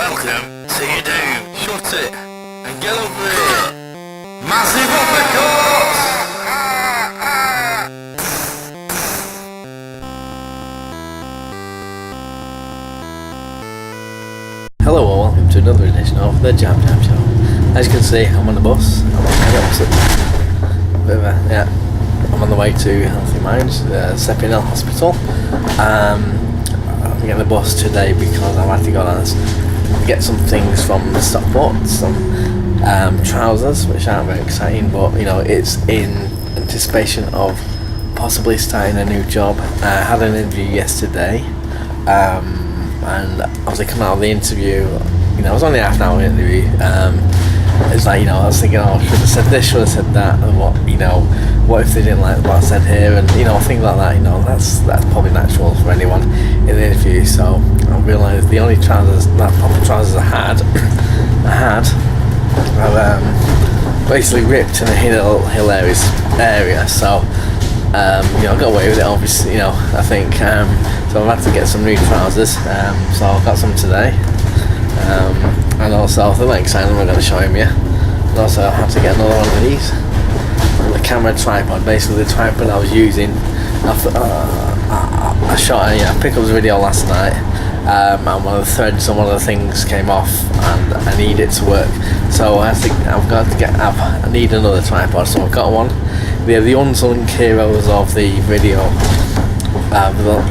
Welcome to your doom. Shut it and get over here. Massive uppercuts! Hello and welcome to another edition of the JabJab Show. As you can see, I'm on the bus. I'm on the way to Healthy Minds, Stepping Hill Hospital. I'm getting the bus today because I've had to go down and get some things from the Stockport, some trousers, which aren't very exciting, but you know, it's in anticipation of possibly starting a new job. I had an interview yesterday, and obviously coming out of the interview, you know, it was only half an hour interview. It's like, you know, I was thinking, oh, should have said this, should have said that, and what if they didn't like what I said here, and you know, things like that. You know, that's probably natural for anyone in the interview. So I realised the only trousers, proper trousers I had basically ripped in a hilarious area. So you know, I got away with it, obviously. You know, I think so. I've had to get some new trousers. So I've got some today, and also the next item I'm going to show him you. And also I have to get another one of these. The camera tripod, basically the tripod I was using. I shot a pickups video last night, and one of the threads on one of the things came off, and I need it to work. So I need another tripod. So I've got one. They're the unsung heroes of the video,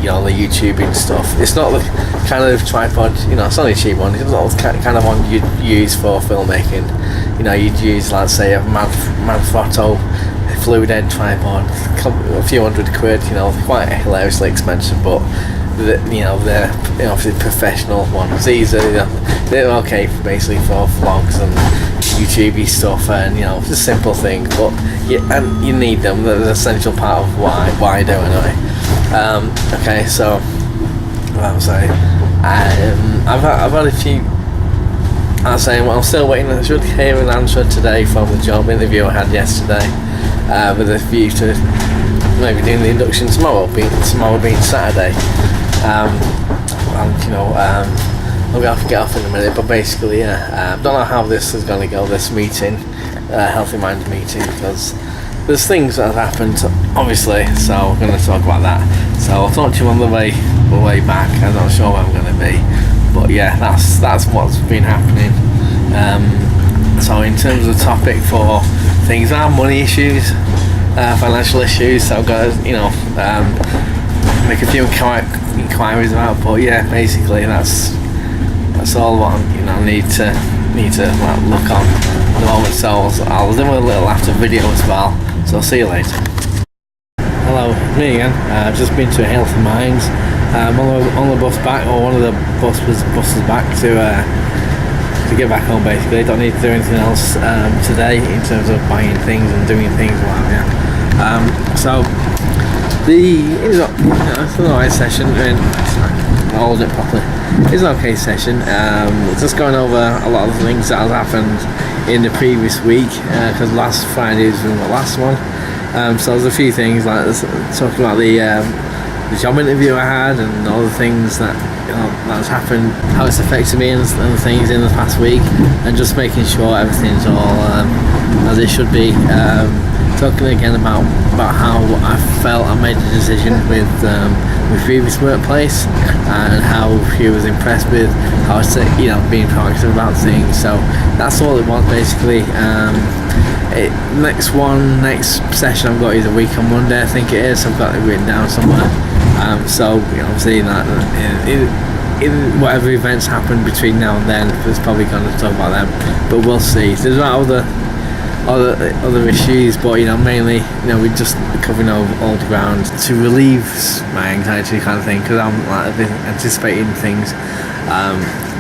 you know, the YouTubing stuff. It's not the kind of tripod, you know, it's only a cheap one. It's not the kind of one you'd use for filmmaking. You know, you'd use, let's say, a Manfrotto fluid end tripod, a few £100. You know, quite hilariously expensive, but they're obviously professional ones. These are, they're okay basically for vlogs and YouTubey stuff, and you know, it's a simple thing, but and you need them. They're an essential part of why I do anyway. Okay, so I'm sorry. I've had a few. I'm still waiting. I should hear an answer today from the job interview I had yesterday, with a view to maybe doing the induction tomorrow being Saturday. And you know, I'll have to get off in a minute, but basically, yeah, don't know how this is going to go, this meeting, Healthy Minds meeting, because there's things that have happened, obviously, so we're going to talk about that. So I'll talk to you on the way back. I'm not sure where I'm going to be, but yeah, that's what's been happening. So in terms of the topic for things, are money issues, financial issues, so I've got to, you know, make a few inquiries about, but yeah, basically that's all what I need to look on at the moment. So I'll do a little after video as well, so I'll see you later. Hello, me again. I've just been to Healthy Minds. I'm on the bus back, or one of the buses back to get back home. Basically, don't need to do anything else today in terms of buying things and doing things, what have you. So it's an alright session. I'll hold it properly. It's an okay session. Just going over a lot of the things that have happened in the previous week, because last Friday was the last one. So there's a few things like this, talking about the job interview I had and all the things that that's happened, how it's affected me and things in the past week, and just making sure everything's all as it should be. Talking again about how I felt I made a decision with my previous workplace, and how she was impressed with how I said, you know, being proactive about things. So that's all it was basically. Next session I've got is a week on Monday, I think it is. I've got it written down somewhere. So you know, I'm seeing that in whatever events happen between now and then, there's probably going to talk about them, but we'll see. There's other issues, but you know, mainly, you know, we're just covering all the ground to relieve my anxiety kind of thing, because I'm like anticipating things.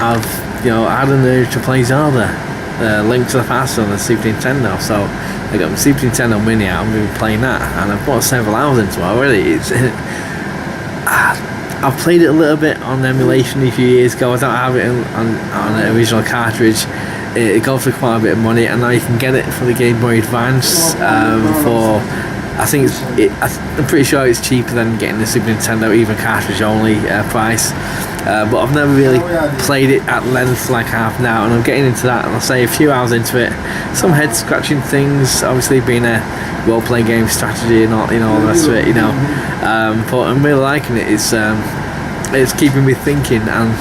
I've had an urge to play Zelda, Link to the Past on the Super Nintendo, so I got my Super Nintendo Mini out. I'm going to be playing that, and I've put several hours into it already. I've played it a little bit on emulation a few years ago. I don't have it on an original cartridge. It goes for quite a bit of money, and now you can get it for the Game Boy Advance for, I think I'm pretty sure it's cheaper than getting the Super Nintendo, even cartridge only price. but I've never really played it at length like I have now, and I'm getting into that, and I'll say a few hours into it, some head scratching things, obviously being a role-playing game, strategy and all, you know, all the rest of it, you know, but I'm really liking it. It's keeping me thinking, and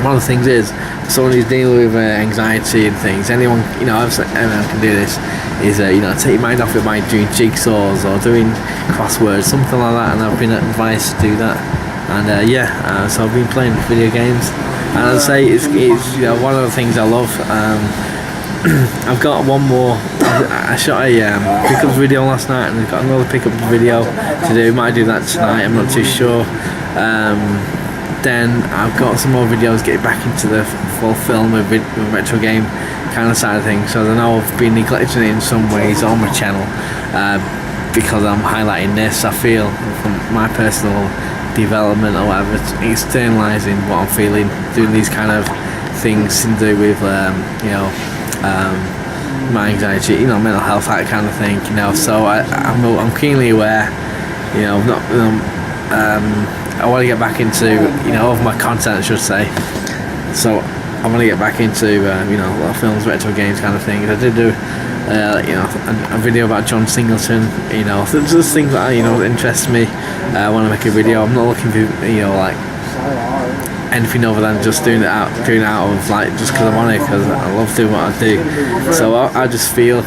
one of the things is, someone who's dealing with anxiety and things, anyone, you know, everyone can do this, is you know, take your mind off it by doing jigsaws or doing crosswords, something like that, and I've been advised to do that, and yeah, so I've been playing video games, and I'd say it's you know, one of the things I love. I've got one more. I shot a pickups video last night, and I've got another pickups video to do. Might do that tonight, I'm not too sure. Then I've got some more videos getting back into the full film with retro game kind of side of things. So I know I've been neglecting it in some ways on my channel, because I'm highlighting this. I feel from my personal development or whatever, externalizing what I'm feeling, doing these kind of things to do with you know, my anxiety, you know, mental health, that kind of thing, you know. So I'm keenly aware, you know, I want to get back into, you know, of my content, I should say. So I want to get back into, you know, a lot of films, retro games kind of things. I did do, you know, a video about John Singleton, you know, so just things that, you know, interest me. I want to make a video. I'm not looking for, you know, like anything other than just doing it out of like just because I want it, because I love doing what I do. So I just feel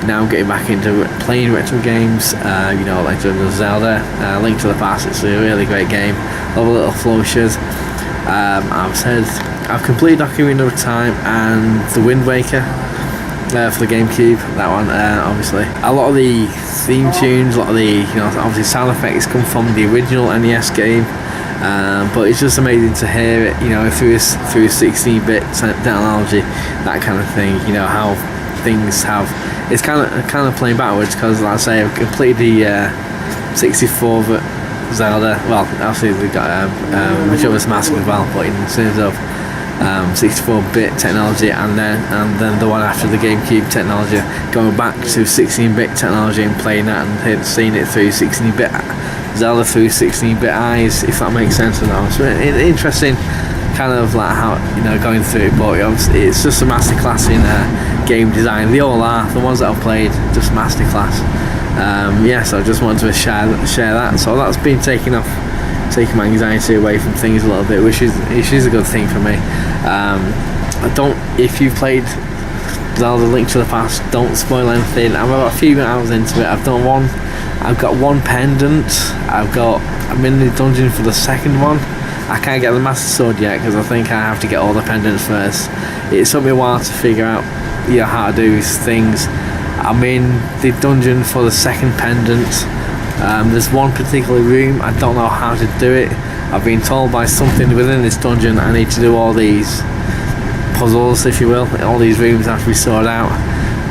now I'm getting back into playing retro games, you know, like the Zelda, Link to the Past. It's a really great game. Love a little flourishes. I've completed Ocarina of Time and the Wind Waker for the GameCube. That one, obviously. A lot of the theme tunes, a lot of the, you know, obviously sound effects come from the original NES game. But it's just amazing to hear it, you know, through 16-bit technology, that kind of thing. You know how things have. It's kind of playing backwards, because, like I say, I've completed the 64-bit Zelda. Well, obviously we got Majora's Mask as well, but in terms of 64-bit technology, and then the one after the GameCube technology, going back to 16-bit technology and playing that and seeing it through 16-bit Zelda through 16-bit eyes, if that makes sense or not. So interesting, kind of like how, you know, going through it, but it's just a masterclass in game design. They all are. The ones that I've played, just masterclass. Yeah, so I just wanted to share that. So that's been taking my anxiety away from things a little bit, which is a good thing for me. If you've played Zelda Link to the Past, don't spoil anything. I'm about a few hours into it. I've got one pendant. I'm in the dungeon for the second one. I can't get the Master Sword yet, because I think I have to get all the pendants first. It took me a while to figure out, you know, how to do these things. I'm in the dungeon for the second pendant. There's one particular room, I don't know how to do it. I've been told by something within this dungeon I need to do all these puzzles, if you will. All these rooms have to be sorted out.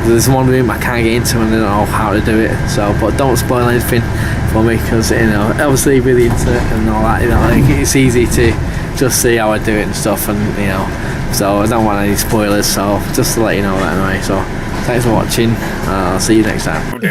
There's one room I can't get into and I don't know how to do it. So, but don't spoil anything for me, because, you know, obviously with the internet and all that, you know, like, it's easy to just see how I do it and stuff, and, you know, so I don't want any spoilers. So just to let you know that anyway. So thanks for watching. I'll see you next time.